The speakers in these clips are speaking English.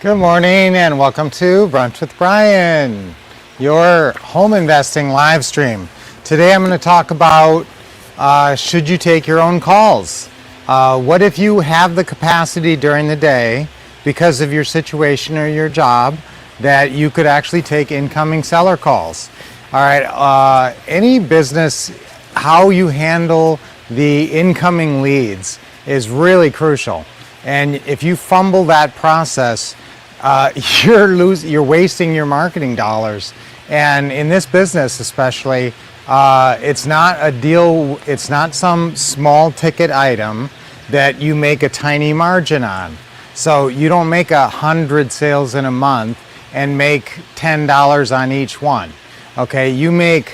Good morning and welcome to Brunch with Brian, your home investing live stream. Today I'm going to talk about should you take your own calls? What if you have the capacity during the day because of your situation or your job that you could actually take incoming seller calls? All right, any business, how you handle the incoming leads is really crucial. And if you fumble that process, you're wasting your marketing dollars. And in this business especially, it's not a deal, it's not some small ticket item that you make a tiny margin on. So you don't make 100 sales in a month and make $10 on each one. Okay, you make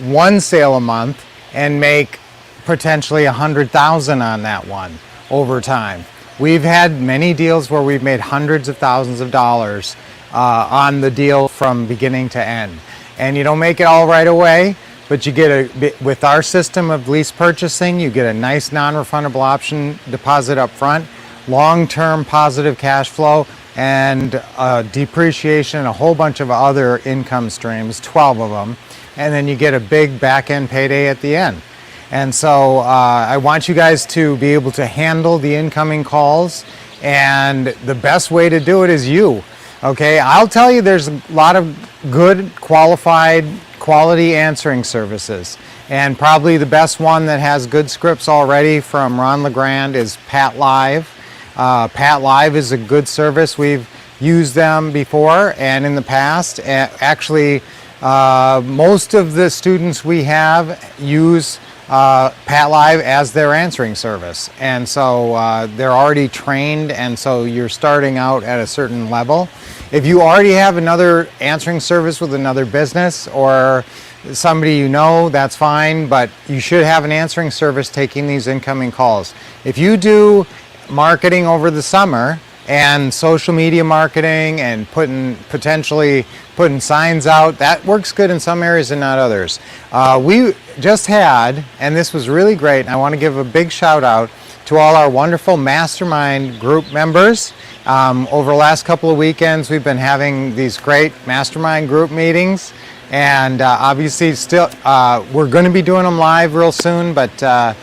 one sale a month and make potentially 100,000 on that one over time. We've had many deals where we've made hundreds of thousands of dollars on the deal from beginning to end. And you don't make it all right away, but you get with our system of lease purchasing, you get a nice non-refundable option deposit up front, long-term positive cash flow, and depreciation, and a whole bunch of other income streams, 12 of them. And then you get a big back-end payday at the end. And so I want you guys to be able to handle the incoming calls, and the best way to do it is you. Okay, I'll tell you there's a lot of good, quality answering services. And probably the best one that has good scripts already from Ron LeGrand is Pat Live. Pat Live is a good service. We've used them before and in the past. Actually, most of the students we have use Pat Live as their answering service, and so they're already trained, and so you're starting out at a certain level. If you already have another answering service with another business or somebody you know, that's fine, but you should have an answering service taking these incoming calls. If you do marketing over the summer and social media marketing and potentially putting signs out, that works good in some areas and not others. We just had, and this was really great, and I want to give a big shout out to all our wonderful mastermind group members. Over the last couple of weekends, we've been having these great mastermind group meetings, and obviously still we're going to be doing them live real soon, but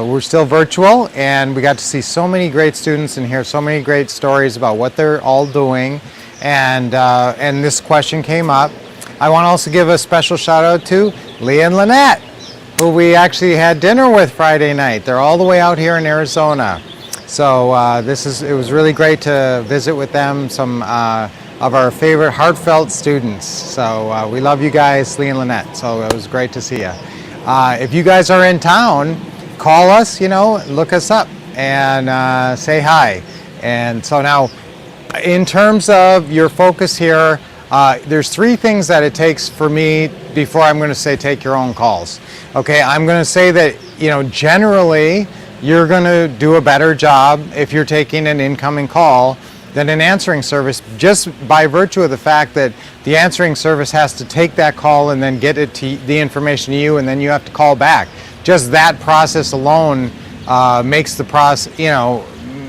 we're still virtual, and we got to see so many great students and hear so many great stories about what they're all doing. And this question came up. I want to also give a special shout out to Leah and Lynette, who we actually had dinner with Friday night. They're all the way out here in Arizona. So it was really great to visit with them, some of our favorite heartfelt students. So we love you guys, Leah and Lynette. So it was great to see you. If you guys are in town, call us, look us up and say hi. And so now, in terms of your focus here, there's three things that it takes for me before I'm going to say take your own calls. Okay, I'm going to say that, generally you're going to do a better job if you're taking an incoming call than an answering service, just by virtue of the fact that the answering service has to take that call and then get the information to you, and then you have to call back. Just that process alone makes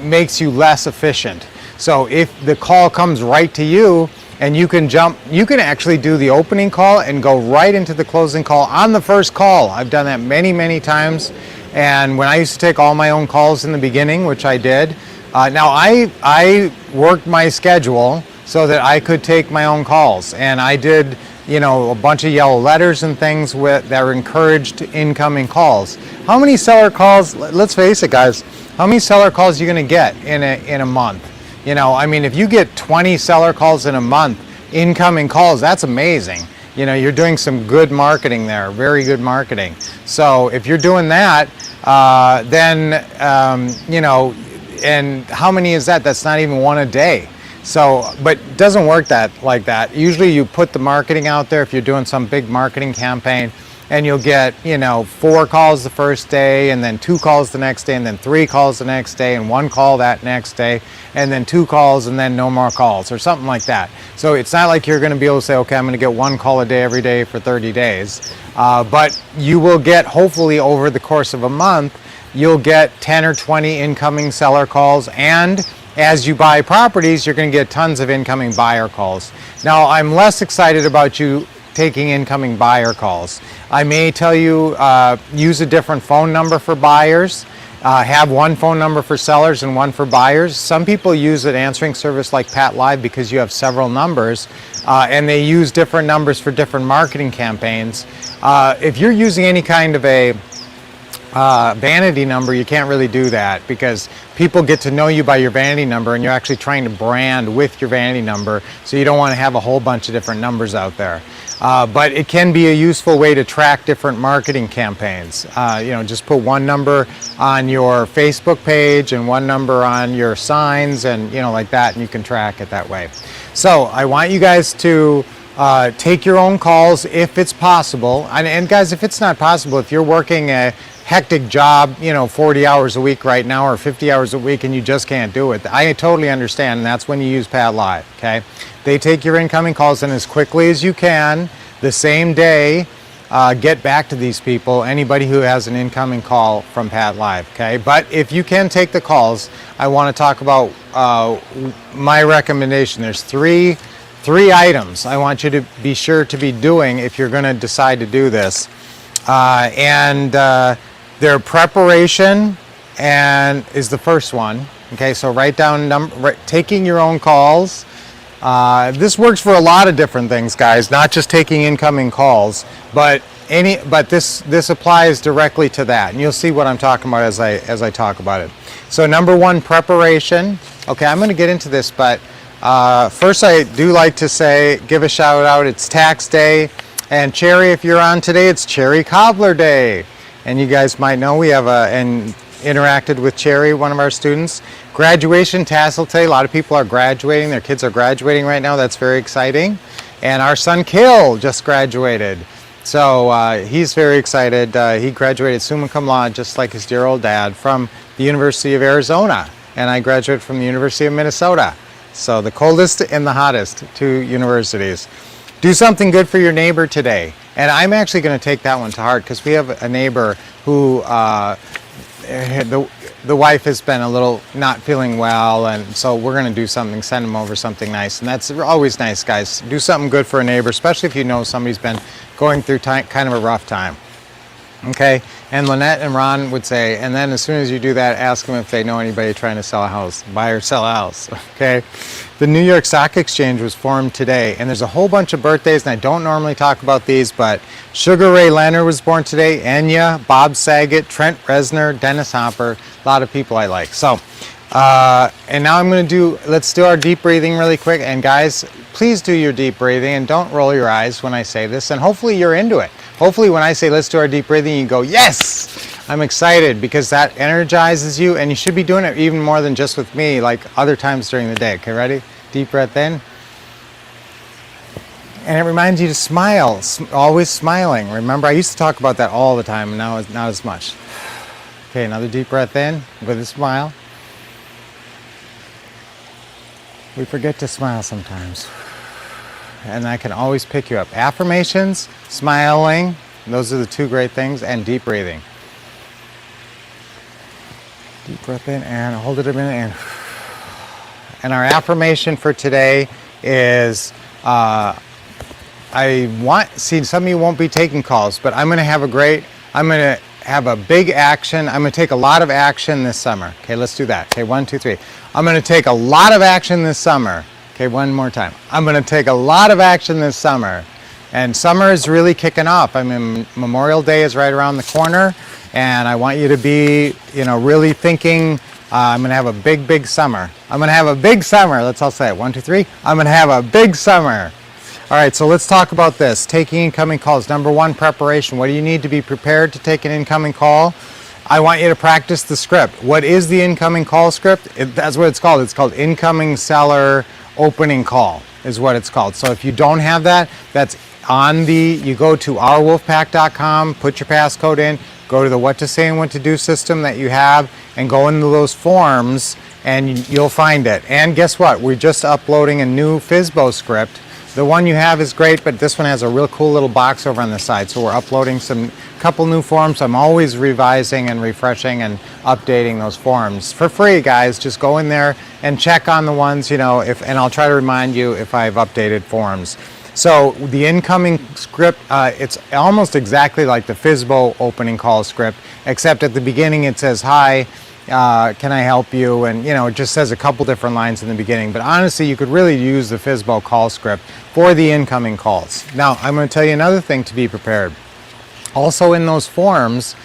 makes you less efficient. So if the call comes right to you and you can actually do the opening call and go right into the closing call on the first call. I've done that many, many times. And when I used to take all my own calls in the beginning, which I did, now I worked my schedule so that I could take my own calls. And I did, a bunch of yellow letters and things that were encouraged incoming calls. How many seller calls, let's face it guys, how many seller calls are you going to get in a month? If you get 20 seller calls in a month, incoming calls, that's amazing. You're doing some good marketing there, very good marketing. So if you're doing that, then, and how many is that? That's not even one a day. So, but it doesn't work like that. Usually you put the marketing out there if you're doing some big marketing campaign, and you'll get, 4 calls the first day, and then 2 calls the next day, and then 3 calls the next day, and 1 call that next day, and then 2 calls, and then no more calls, or something like that. So it's not like you're going to be able to say, okay, I'm going to get 1 call a day every day for 30 days. But you will get, hopefully over the course of a month, you'll get 10 or 20 incoming seller calls, and as you buy properties, you're going to get tons of incoming buyer calls. Now, I'm less excited about you taking incoming buyer calls. I may tell you use a different phone number for buyers. Have one phone number for sellers and one for buyers. Some people use an answering service like Pat Live because you have several numbers, and they use different numbers for different marketing campaigns. If you're using any kind of a vanity number, you can't really do that because people get to know you by your vanity number, and you're actually trying to brand with your vanity number, so you don't want to have a whole bunch of different numbers out there. But it can be a useful way to track different marketing campaigns. Just put one number on your Facebook page and one number on your signs, and like that, and you can track it that way. So I want you guys to take your own calls if it's possible. And guys, if it's not possible, if you're working a hectic job, 40 hours a week right now or 50 hours a week, and you just can't do it, I totally understand, and that's when you use Pat Live, okay? They take your incoming calls, and as quickly as you can, the same day, get back to these people, anybody who has an incoming call from Pat Live, okay? But if you can take the calls, I want to talk about my recommendation. There's three items I want you to be sure to be doing if you're going to decide to do this. Their preparation and is the first one. Okay, so write down taking your own calls. This works for a lot of different things, guys, not just taking incoming calls, but this applies directly to that, and you'll see what I'm talking about as I talk about it. So number one, preparation. Okay, I'm going to get into this, but first I do like to give a shout out. It's tax day, and Cherry, if you're on today, it's Cherry Cobbler Day. And you guys might know we have interacted with Cherry, one of our students. Graduation tassel day. A lot of people are graduating. Their kids are graduating right now. That's very exciting. And our son Kill just graduated. So he's very excited. He graduated summa cum laude, just like his dear old dad, from the University of Arizona. And I graduated from the University of Minnesota. So the coldest and the hottest two universities. Do something good for your neighbor today. And I'm actually going to take that one to heart because we have a neighbor who the wife has been a little not feeling well, and so we're going to do something, send them over something nice. And that's always nice, guys. Do something good for a neighbor, especially if you know somebody's been going through kind of a rough time. Okay? And Lynette and Ron would say, and then as soon as you do that, ask them if they know anybody trying to sell a house, buy or sell a house. Okay? The New York Stock Exchange was formed today, and there's a whole bunch of birthdays, and I don't normally talk about these, but Sugar Ray Leonard was born today, Enya, Bob Saget, Trent Reznor, Dennis Hopper, a lot of people I like. So, and now let's do our deep breathing really quick. And guys, please do your deep breathing, and don't roll your eyes when I say this, and hopefully you're into it. Hopefully when I say let's do our deep breathing, you go, yes! I'm excited, because that energizes you, and you should be doing it even more than just with me, like other times during the day. Okay, ready? Deep breath in. And it reminds you to smile, always smiling. Remember, I used to talk about that all the time, and now it's not as much. Okay, another deep breath in with a smile. We forget to smile sometimes. And I can always pick you up. Affirmations, smiling, those are the two great things, and deep breathing. Deep breath in and hold it a minute. And our affirmation for today is, some of you won't be taking calls, but I'm going to have a big action. I'm going to take a lot of action this summer. Okay, let's do that. Okay, 1, 2, 3. I'm going to take a lot of action this summer. Okay, one more time. I'm going to take a lot of action this summer. And summer is really kicking off. Memorial Day is right around the corner, and I want you to be, really thinking, I'm going to have a big, big summer. I'm going to have a big summer. Let's all say it. 1, 2, 3. I'm going to have a big summer. All right, so let's talk about this. Taking incoming calls. Number one, preparation. What do you need to be prepared to take an incoming call? I want you to practice the script. What is the incoming call script? That's what it's called. It's called incoming seller opening call is what it's called. So if you don't have that, that's you go to ourwolfpack.com, put your passcode in, go to the what to say and what to do system that you have, and go into those forms, and you'll find it. And guess what? We're just uploading a new FSBO script. The one you have is great, but this one has a real cool little box over on the side. So we're uploading couple new forms. I'm always revising and refreshing and updating those forms for free, guys. Just go in there and check on the ones, and I'll try to remind you if I've updated forms. So the incoming script, it's almost exactly like the FSBO opening call script, except at the beginning it says, hi, can I help you? And it just says a couple different lines in the beginning. But honestly, you could really use the FSBO call script for the incoming calls. Now, I'm going to tell you another thing to be prepared. Also in those forms,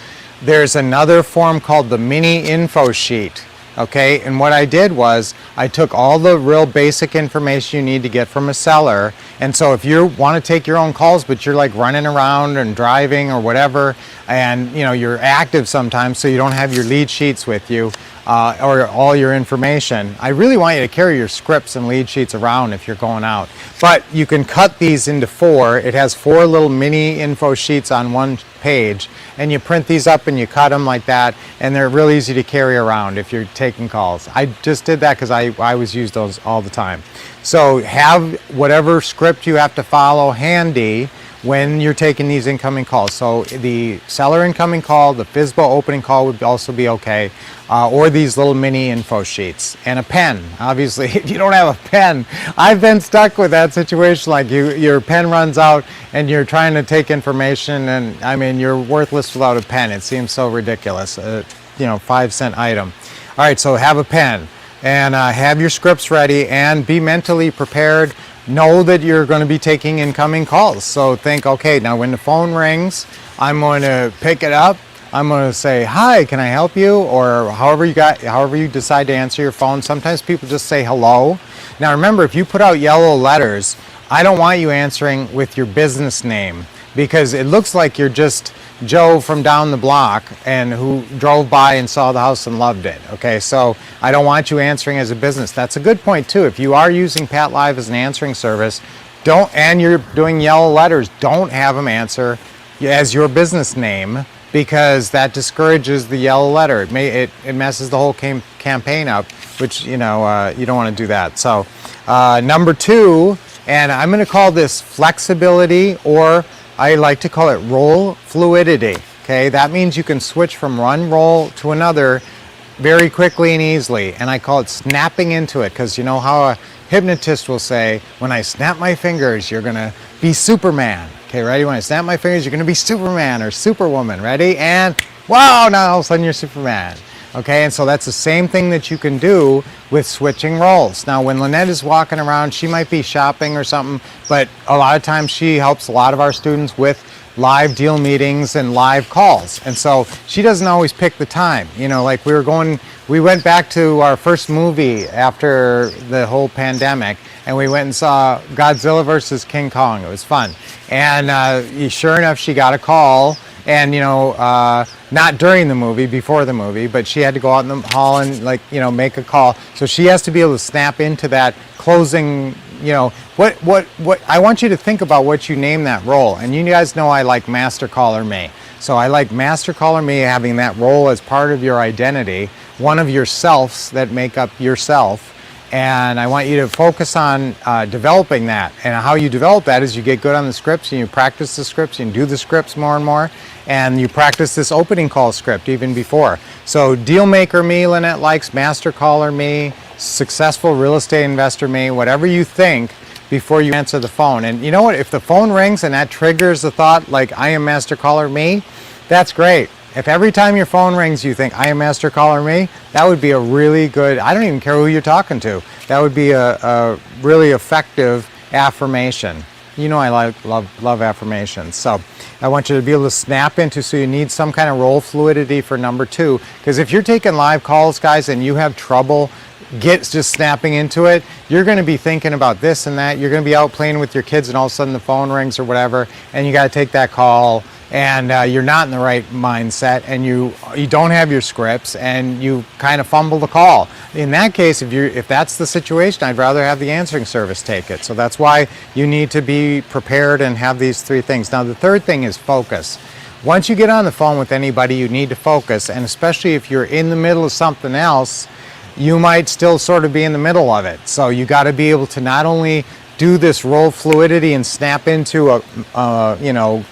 there's another form called the mini info sheet. Okay, and what I did was I took all the real basic information you need to get from a seller. And so if you want to take your own calls, but you're like running around and driving or whatever, and you're active sometimes, so you don't have your lead sheets with you or all your information, I really want you to carry your scripts and lead sheets around if you're going out. But you can cut these into 4. It has 4 little mini info sheets on one page, and you print these up and you cut them like that, and they're real easy to carry around if you're taking calls. I just did that because I always use those all the time. So have whatever script you have to follow handy when you're taking these incoming calls. So the seller incoming call, the FSBO opening call would also be okay, or these little mini info sheets, and a pen. Obviously, if you don't have a pen, I've been stuck with that situation, like your pen runs out and you're trying to take information, and I mean, you're worthless without a pen. It seems so ridiculous, 5-cent item. All right, so have a pen and have your scripts ready and be mentally prepared. Know that you're going to be taking incoming calls. So think, okay, now when the phone rings, I'm going to pick it up. I'm going to say, hi, can I help you? Or however you decide to answer your phone. Sometimes people just say hello. Now remember, if you put out yellow letters, I don't want you answering with your business name, because it looks like you're just Joe from down the block and who drove by and saw the house and loved it. Okay, so I don't want you answering as a business. That's a good point too. If you are using Pat Live as an answering service, and you're doing yellow letters, don't have them answer as your business name, because that discourages the yellow letter. It messes the whole campaign up, which you don't want to do that. So number 2, and I'm going to call this flexibility, or I like to call it role fluidity. Okay, that means you can switch from one role to another very quickly and easily, and I call it snapping into it, because you know how a hypnotist will say, when I snap my fingers, you're gonna be Superman. Okay, ready? When I snap my fingers, you're gonna be Superman or Superwoman. Ready? And wow, now all of a sudden you're Superman. Okay, and so that's the same thing that you can do with switching roles. Now, when Lynette is walking around, she might be shopping or something, but a lot of times she helps a lot of our students with live deal meetings and live calls. And so she doesn't always pick the time. Like we went back to our first movie after the whole pandemic, and we went and saw Godzilla versus King Kong. It was fun. And sure enough, she got a call. And not during the movie, before the movie, but she had to go out in the hall and make a call. So she has to be able to snap into that closing. What I want you to think about what you name that role. And you guys know I like Master Caller Me. So I like Master Caller Me, having that role as part of your identity, one of your selves that make up yourself. And I want you to focus on developing that. And how you develop that is you get good on the scripts, and you practice the scripts, and you do the scripts more and more, and you practice this opening call script even before. So Deal Maker Me, Lynette likes, Master Caller Me, Successful Real Estate Investor Me, whatever you think before you answer the phone. And you know what? If the phone rings and that triggers the thought, like, I am Master Caller Me, that's great. If every time your phone rings you think, I am Master Caller Me, that would be a really good, I don't even care who you're talking to. That would be a really effective affirmation. I love affirmations. So I want you to be able to snap into, so you need some kind of role fluidity for number 2. Because if you're taking live calls, guys, and you have trouble just snapping into it, you're going to be thinking about this and that. You're going to be out playing with your kids, and all of a sudden the phone rings or whatever, and you got to take that call. And you're not in the right mindset, and you don't have your scripts, and you kind of fumble the call. In that case, if that's the situation, I'd rather have the answering service take it. So that's why you need to be prepared and have these 3 things. Now, the third thing is focus. Once you get on the phone with anybody, you need to focus, and especially if you're in the middle of something else, you might still sort of be in the middle of it. So you got to be able to not only do this role fluidity and snap into a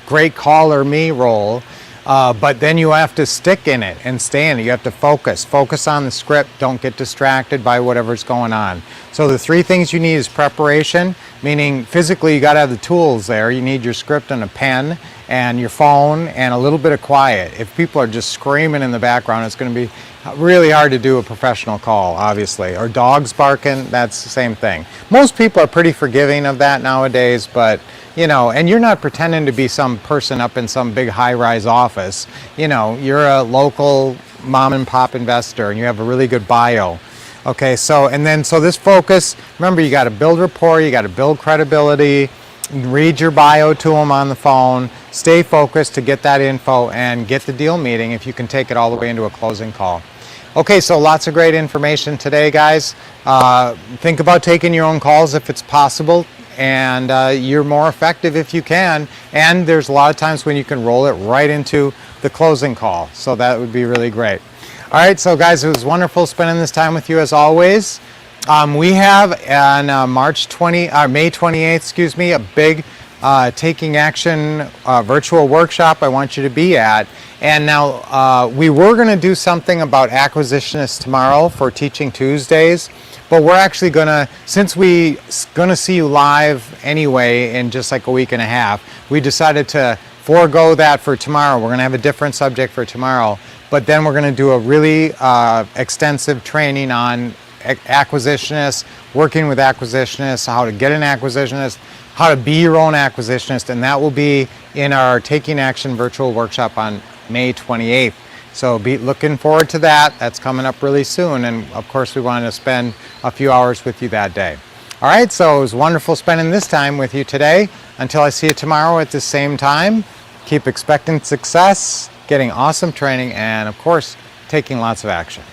great caller me role, But then you have to stick in it and stay in it. You have to focus on the script. Don't get distracted by whatever's going on. So the 3 things you need is preparation, meaning physically you got to have the tools there. You need your script and a pen and your phone and a little bit of quiet. If people are just screaming in the background, it's going to be really hard to do a professional call, obviously. Or dogs barking, that's the same thing. Most people are pretty forgiving of that nowadays, but you know, and you're not pretending to be some person up in some big high-rise office. You know, you're a local mom and pop investor and you have a really good bio. Okay, so this focus, remember, you got to build rapport, you got to build credibility, read your bio to them on the phone, stay focused to get that info and get the deal meeting if you can take it all the way into a closing call. Okay, so lots of great information today, guys. Think about taking your own calls if it's possible, and you're more effective if you can. And there's a lot of times when you can roll it right into the closing call, so that would be really great. All right, so guys, it was wonderful spending this time with you as always. We have on May 28th, excuse me, a big Taking Action virtual workshop I want you to be at. And now we were going to do something about acquisitionists tomorrow for Teaching Tuesdays, but we're actually going to, since we're going to see you live anyway in just like a week and a half, we decided to forego that for tomorrow. We're going to have a different subject for tomorrow, but then we're going to do a really extensive training on acquisitionists, working with acquisitionists, how to get an acquisitionist, how to be your own acquisitionist, and that will be in our Taking Action virtual workshop on May 28th. So be looking forward to that. That's coming up really soon, and of course we want to spend a few hours with you that day. All right, so it was wonderful spending this time with you today. Until I see you tomorrow at the same time, keep expecting success, getting awesome training, and of course, taking lots of action.